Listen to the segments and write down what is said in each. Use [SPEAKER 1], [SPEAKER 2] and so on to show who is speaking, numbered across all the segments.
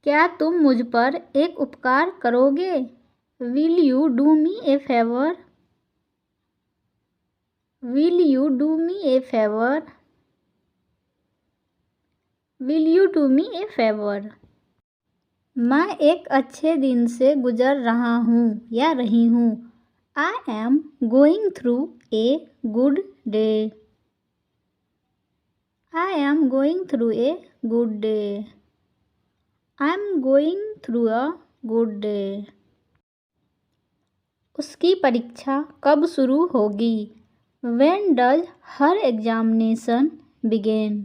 [SPEAKER 1] क्या तुम मुझ पर एक उपकार करोगे? Will you do me A favour? Will you do me A favour? Will you do me A favour? मैं एक अच्छे दिन से गुजर रहा हूँ या रही हूँ। I am going through a good day. I am going through a good day. I am going through a good day. उसकी परीक्षा कब शुरू होगी? When does her examination begin?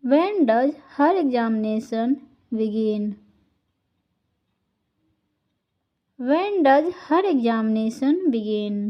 [SPEAKER 1] When does her examination begin? When does her examination begin?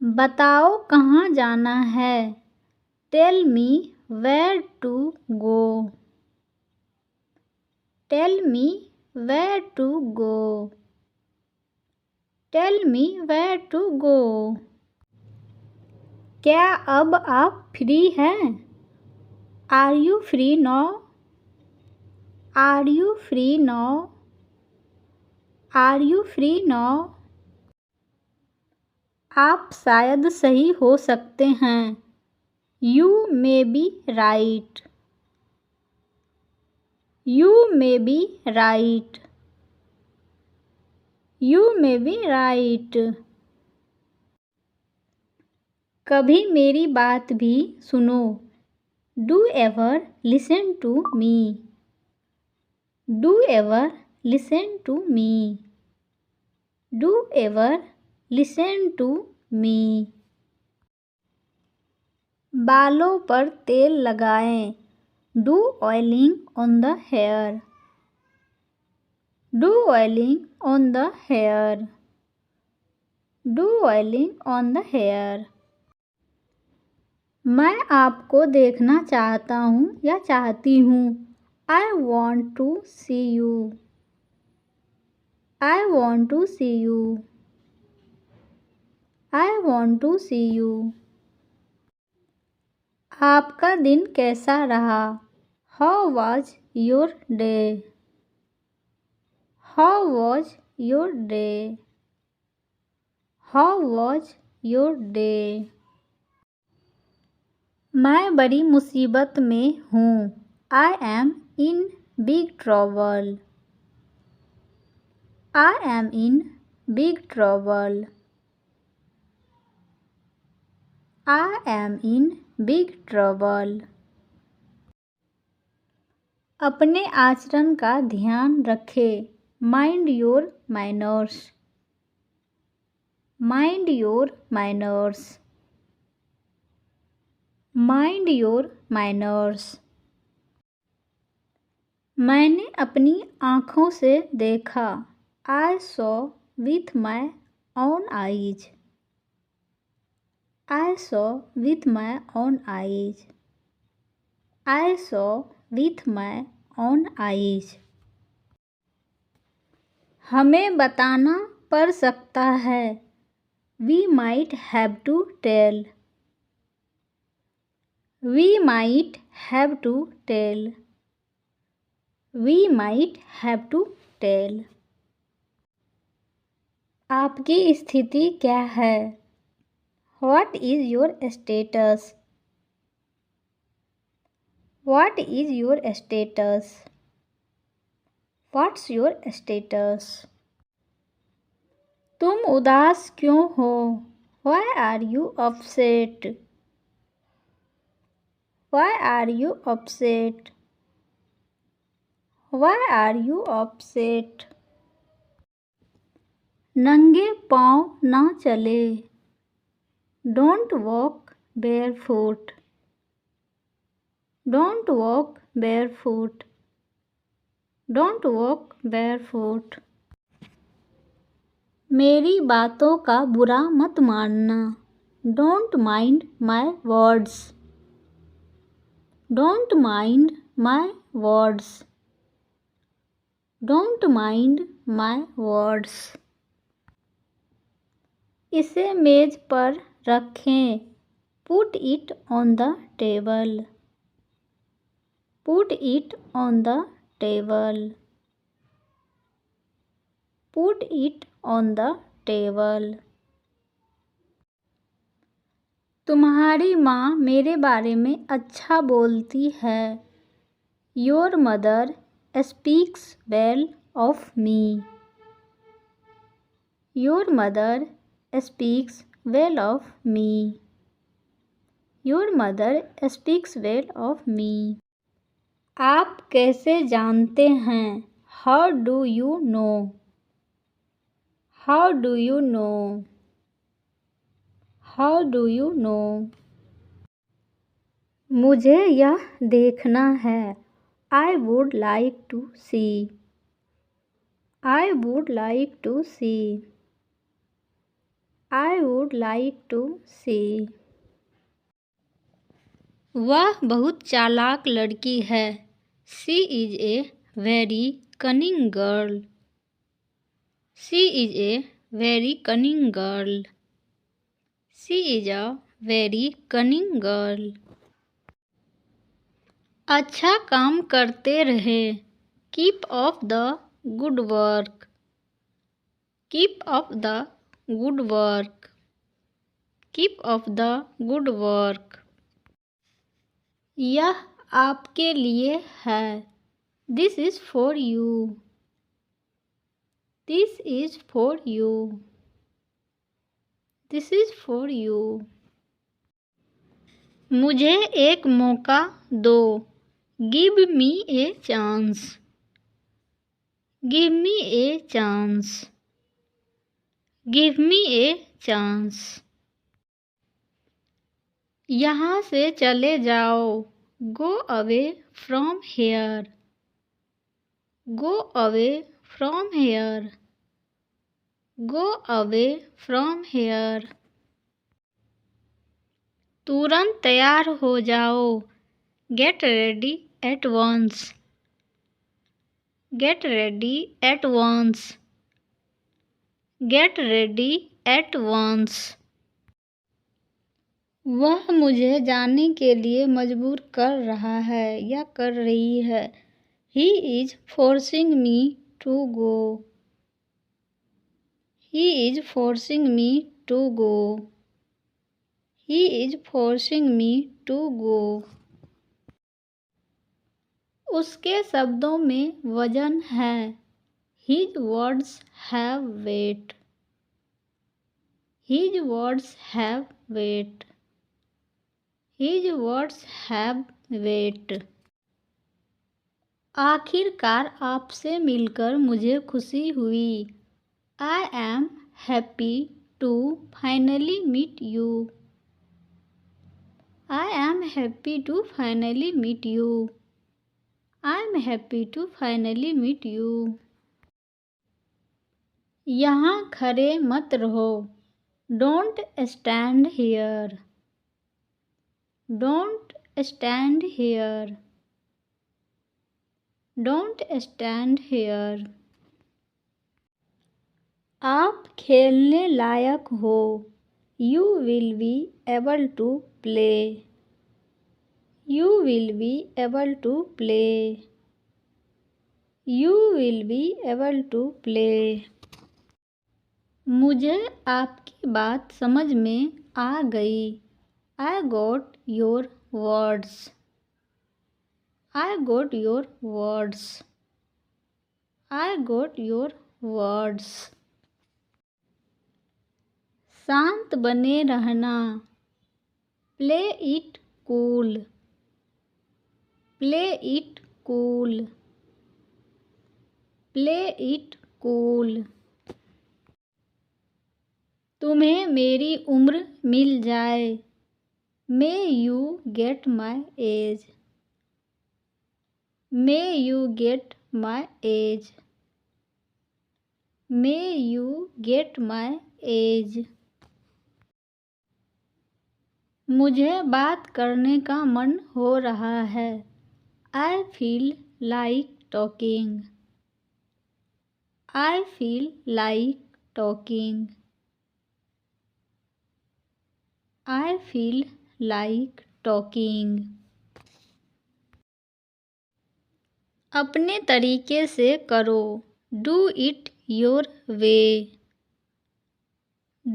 [SPEAKER 1] बताओ कहाँ जाना है? Tell me where to go. Tell me where to go. Tell me where to go. क्या अब आप फ्री हैं? Are you free now? Are you free now? Are you free now? आप शायद सही हो सकते हैं। You may be right. You may be right. You may be right. कभी मेरी बात भी सुनो। Do ever listen to me. Do ever listen to me. Do ever listen to me. बालों पर तेल लगाएं। Do oiling on the hair. Do oiling on the hair. Do oiling on the hair. मैं आपको देखना चाहता हूँ या चाहती हूँ। I want to see you. I want to see you. I want to see you. आपका दिन कैसा रहा? How was your day? How was your day? How was your day? मैं बड़ी मुसीबत में हूँ। I am in big trouble. I am in big trouble. I am in big trouble. अपने आचरण का ध्यान रखें। Mind your manners. Mind your manners. Mind your manners. मैंने अपनी आँखों से देखा। I saw with my own eyes. I saw with my own eyes. I saw with my own eyes. हमें बताना पड़ सकता है। We might have to tell. We might have to tell. We might have to tell. आपकी स्थिति क्या है? What is your status? What is your status? What's your status? तुम उदास क्यों हो? Why are you upset? Why are you upset? Why are you upset? नंगे पाँव ना चले। Don't walk barefoot. Don't walk barefoot. Don't walk barefoot. मेरी बातों का बुरा मत मानना। Don't mind my words. Don't mind my words. Don't mind my words. इसे मेज पर रखें। Put it on the table. Put it on the table. Put it on the table. तुम्हारी माँ मेरे बारे में अच्छा बोलती है. Your mother speaks well of me. Your mother speaks well of me. Your mother speaks well of me. आप कैसे जानते हैं? How do you know? How do you know? How do you know? मुझे यह देखना है. I would like to see. I would like to see. I would like to see. वह बहुत चालाक लड़की है. She is a very cunning girl. She is a very cunning girl. She is a very cunning girl. अच्छा काम करते रहे. Keep up the good work. Keep up the good work. Keep up the good work. यह आपके लिए है. This is for you. This is for you. This is for you. मुझे एक मौका दो. Give me a chance. Give me a chance. Give me a chance. यहाँ से चले जाओ. Go away from here. Go away from here. Go away from here. तुरंत तैयार हो जाओ. Get ready at once. Get ready at once. Get ready at once. वह मुझे जाने के लिए मजबूर कर रहा है या कर रही है. He is forcing me to go. He is forcing me to go. He is forcing me to go. उसके शब्दों में वजन है. His words have weight. His words have weight. His words have weight. आखिरकार आपसे मिलकर मुझे खुशी हुई. I am happy to finally meet you. I am happy to finally meet you. I am happy to finally meet you. यहाँ खड़े मत रहो. Don't stand here. Don't stand here. Don't stand here. आप खेलने लायक हो. You will be able to play. You will be able to play. You will be able to play. मुझे आपकी बात समझ में आ गई. I got your words. I got your words. I got your words. शांत बने रहना. Play it cool. Play it cool. Play it cool. तुम्हें मेरी उम्र मिल जाए. May you get my age. May you get my age. May you get my age. मुझे बात करने का मन हो रहा है. I feel like talking. I feel like talking. I feel like talking. अपने तरीके से करो। Do it your way.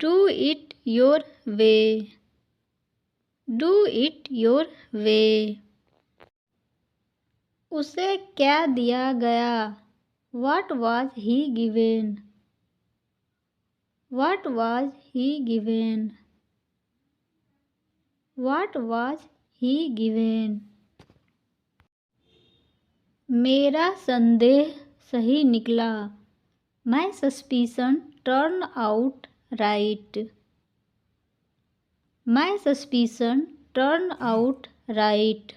[SPEAKER 1] Do it your way. Do it your way. उसे क्या दिया गया? What was he given? What was he given? What was he given? मेरा संदेह सही निकला। My suspicion turned out right. My suspicion turned out right.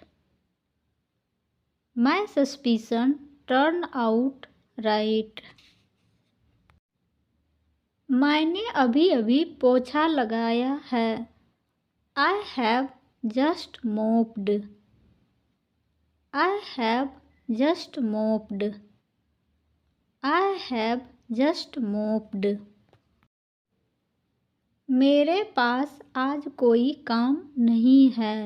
[SPEAKER 1] My suspicion turned out right. मैंने अभी अभी पोछा लगाया है। I have just mopped. I have just mopped. I have just mopped. मेरे पास आज कोई काम नहीं है।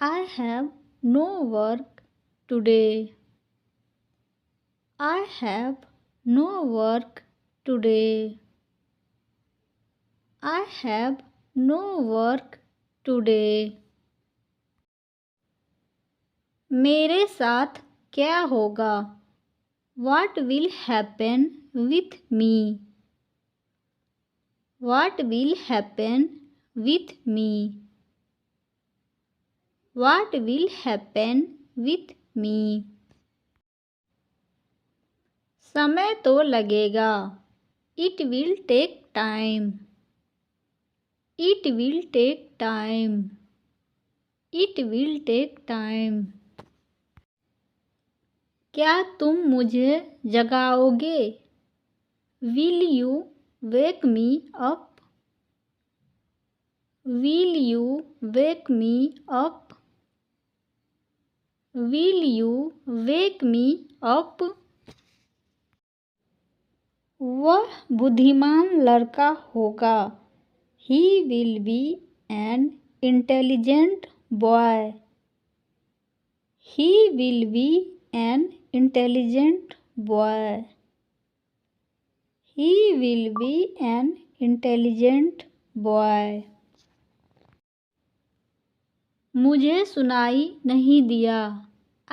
[SPEAKER 1] I have no work today. I have no work today. I have no work today. मेरे साथ क्या होगा? What will happen with me? What will happen with me? What will happen with me? समय तो लगेगा। It will take time. It will take time. It will take time. क्या तुम मुझे जगाओगे? Will you wake me up? Will you wake me up? Will you wake me up? वह बुद्धिमान लड़का होगा। He will be an intelligent boy. He will be an intelligent boy. He will be an intelligent boy. मुझे सुनाई नहीं दिया।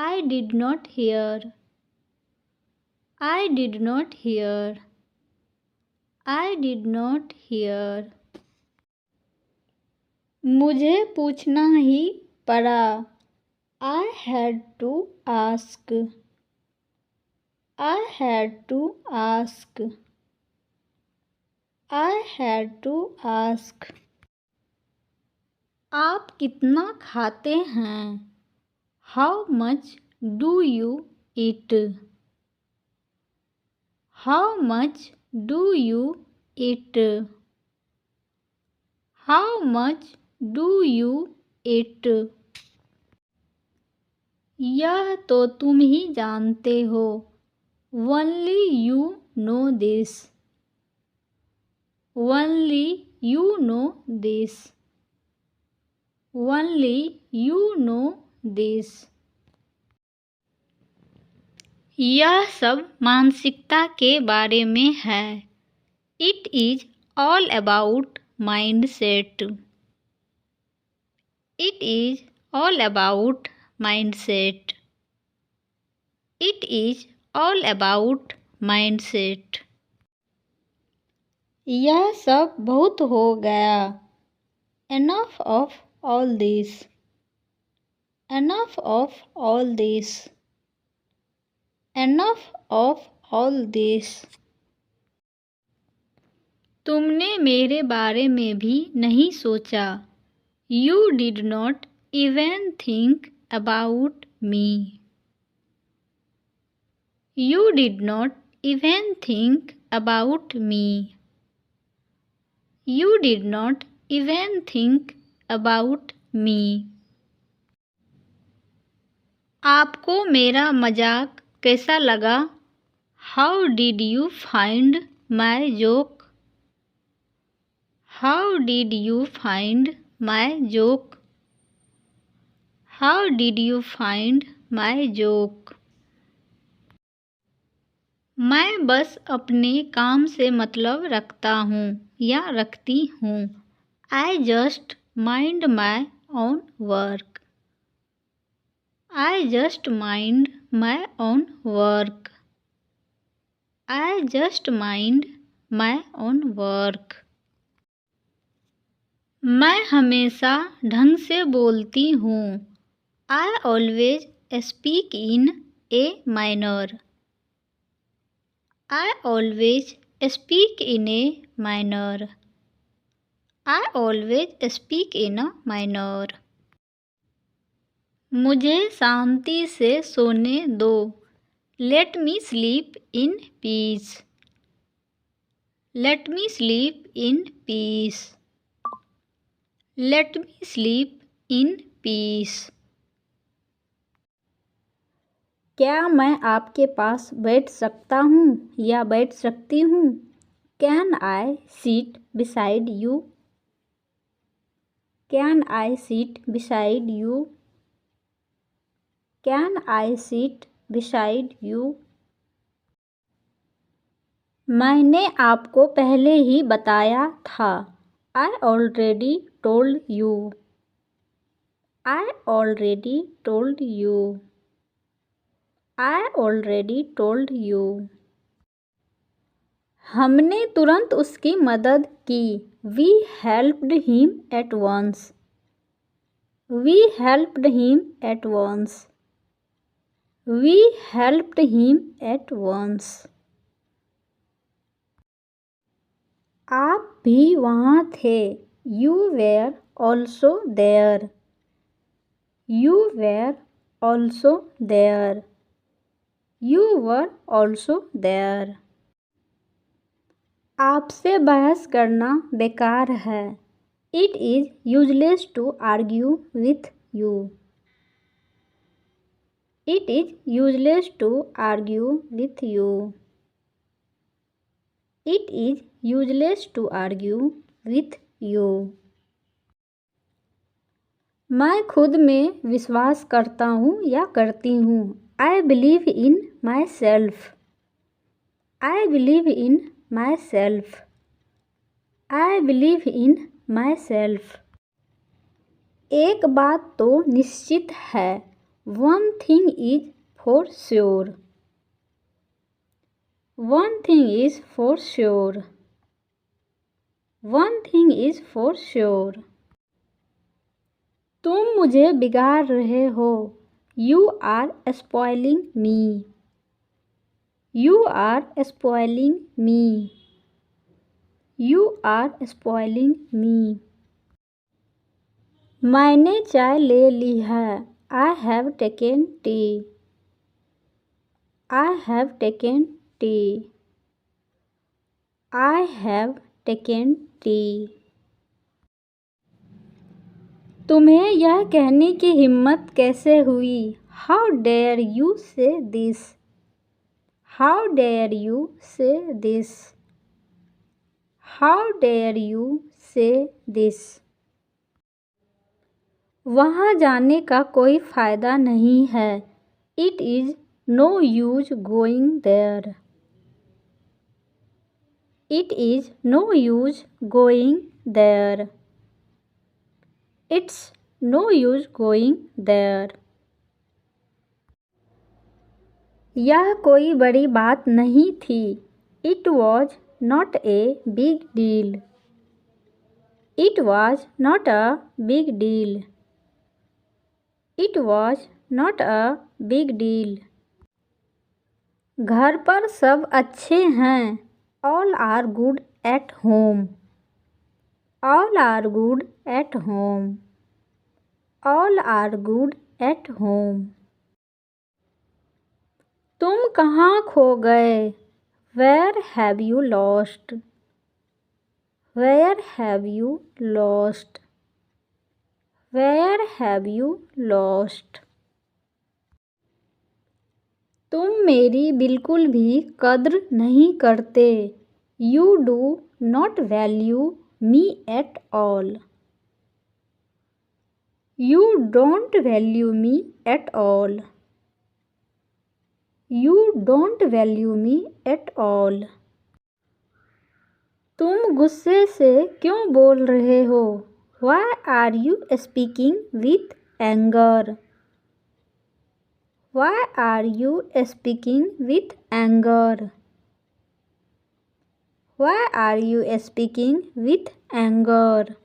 [SPEAKER 1] I did not hear. I did not hear. I did not hear. मुझे पूछना ही पड़ा। I had to ask. I had to ask. I had to ask. आप कितना खाते हैं? How much do you eat? How much do you eat? How much do you eat? यह तो तुम ही जानते हो। Only you know this. Only you know this. Only you know this. यह सब मानसिकता के बारे में है। It is all about mindset. It is all about mindset. It is all about mindset. यह सब बहुत हो गया। Enough of all this. Enough of all this. Enough of all this. तुमने मेरे बारे में भी नहीं सोचा। You did not even think about me. You did not even think about me. You did not even think about me. आपको मेरा मजाक कैसा लगा? How did you find my joke? How did you find my joke? How did you find my joke? मैं बस अपने काम से मतलब रखता हूँ या रखती हूँ। I just mind my own work. I just mind my own work. I just mind my own work. मैं हमेशा ढंग से बोलती हूँ। I always speak in a manner. I always speak in a manner. I always speak in a manner. मुझे शांति से सोने दो। Let me sleep in peace. Let me sleep in peace. Let me sleep in peace. क्या मैं आपके पास बैठ सकता हूँ या बैठ सकती हूँ? Can I sit beside you? Can I sit beside you? Can I sit beside you? मैंने आपको पहले ही बताया था। I already told you. I already told you. I already told you. हमने तुरंत उसकी मदद की। We helped him at once. We helped him at once. We helped him at once. आप भी वहाँ थे। You were also there. You were also there. You were also there. आपसे बहस करना बेकार है। It is useless to argue with you. It is useless to argue with you. It is useless to argue with you. मैं खुद में विश्वास करता हूँ या करती हूँ। I believe in myself. I believe in myself. I believe in myself. एक बात तो निश्चित है। One thing is for sure. One thing is for sure. One thing is for sure. तुम मुझे बिगाड़ रहे हो। You are spoiling me. You are spoiling me. You are spoiling me. मैंने चाय ले ली है। I have taken tea. I have taken tea. I have taken tea. तुम्हें यह कहने की हिम्मत कैसे हुई? How dare you say this? How dare you say this? How dare you say this? वहाँ जाने का कोई फ़ायदा नहीं है। It is no use going there. It is no use going there. It's no use going there. यह कोई बड़ी बात नहीं थी। It was not a big deal. It was not a big deal. It was not a big deal. घर पर सब अच्छे हैं। All are good at home. All are good at home. All are good at home. तुम कहाँ खो गए? Where have you lost? Where have you lost? Where have you lost? तुम मेरी बिल्कुल भी कद्र नहीं करते। You do not value me at all. You don't value me at all. You don't value me at all. तुम गुस्से से क्यों बोल रहे हो? Why are you speaking with anger? Why are you speaking with anger? Why are you speaking with anger?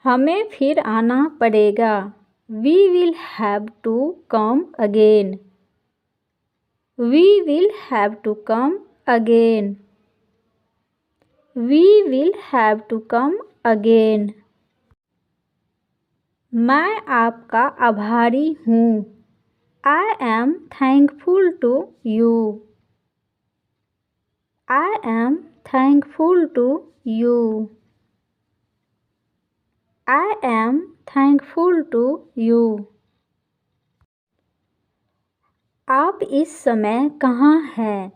[SPEAKER 1] हमें फिर आना पड़ेगा. We will have to come again. We will have to come again. We will have to come again. मैं आपका आभारी हूँ. I am thankful to you. I am thankful to you. I am thankful to you. आप इस समय कहाँ हैं?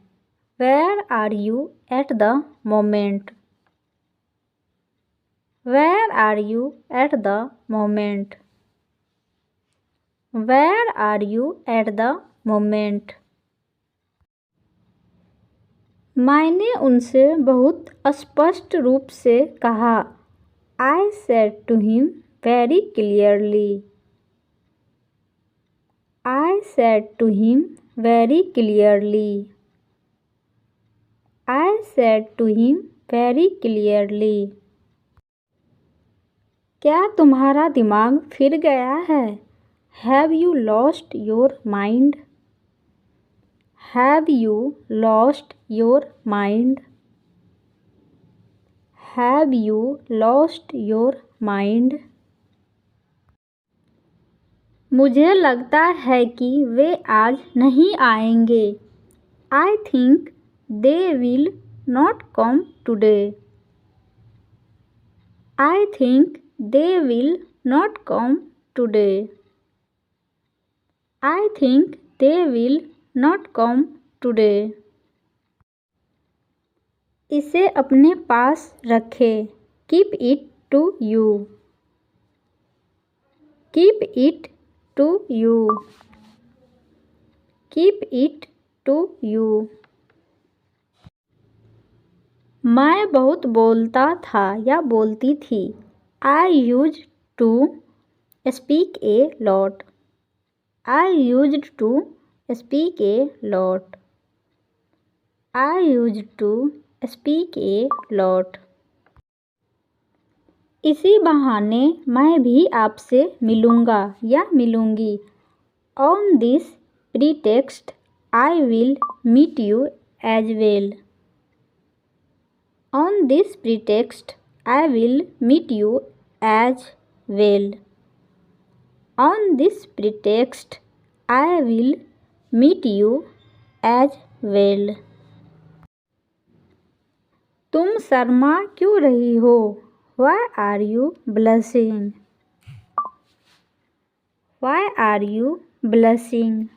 [SPEAKER 1] Where are you at the moment? Where are you at the moment? Where are you at the moment? मैंने उनसे बहुत स्पष्ट रूप से कहा. I said to him very clearly. I said to him very clearly. I said to him very clearly. क्या तुम्हारा दिमाग फिर गया है? Have you lost your mind? Have you lost your mind? Have you lost your mind? मुझे लगता है कि वे आज नहीं आएंगे. I think they will not come today. I think they will not come today. I think they will not come today. इसे अपने पास रखें. Keep it to you. Keep it to you. Keep it to you. मैं बहुत बोलता था या बोलती थी. I used to speak a lot. I used to speak a lot. I used to speak a lot. इसी बहाने मैं भी आपसे मिलूँगा या मिलूँगी. On this pretext, I will meet you as well. On this pretext, I will meet you as well. On this pretext, I will meet you as well. तुम शर्मा क्यों रही हो? Why are you blushing? Why are you blushing?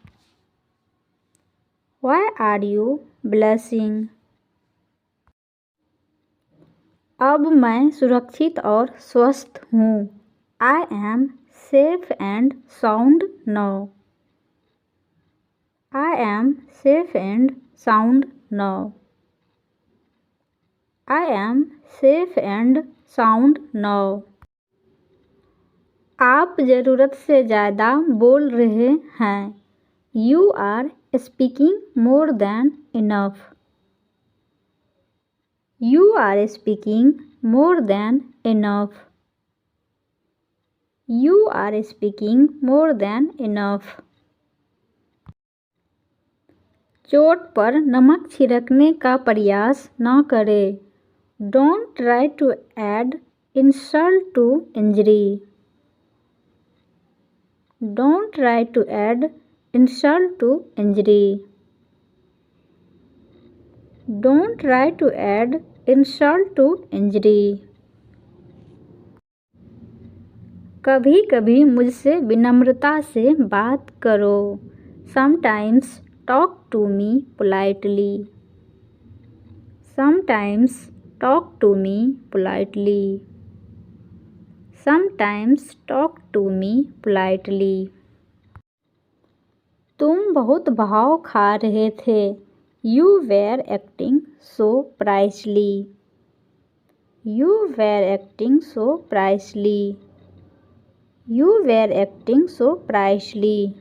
[SPEAKER 1] Why are you blushing? अब मैं सुरक्षित और स्वस्थ हूँ. I am safe and sound now. I am safe and sound now. I am safe and sound now. आप ज़रूरत से ज़्यादा बोल रहे हैं. You are speaking more than enough. You are speaking more than enough. You are speaking more than enough. चोट पर नमक छिड़कने का प्रयास न करें. Don't try to add insult to injury. Don't try to add insult to injury. Don't try to add insult to injury. कभी कभी मुझसे विनम्रता से बात करो. Sometimes talk to me politely. Sometimes talk to me politely. Sometimes talk to me politely. तुम बहुत भाव खा रहे थे। You were acting so pricely. You were acting so pricely. You were acting so प्राइसली।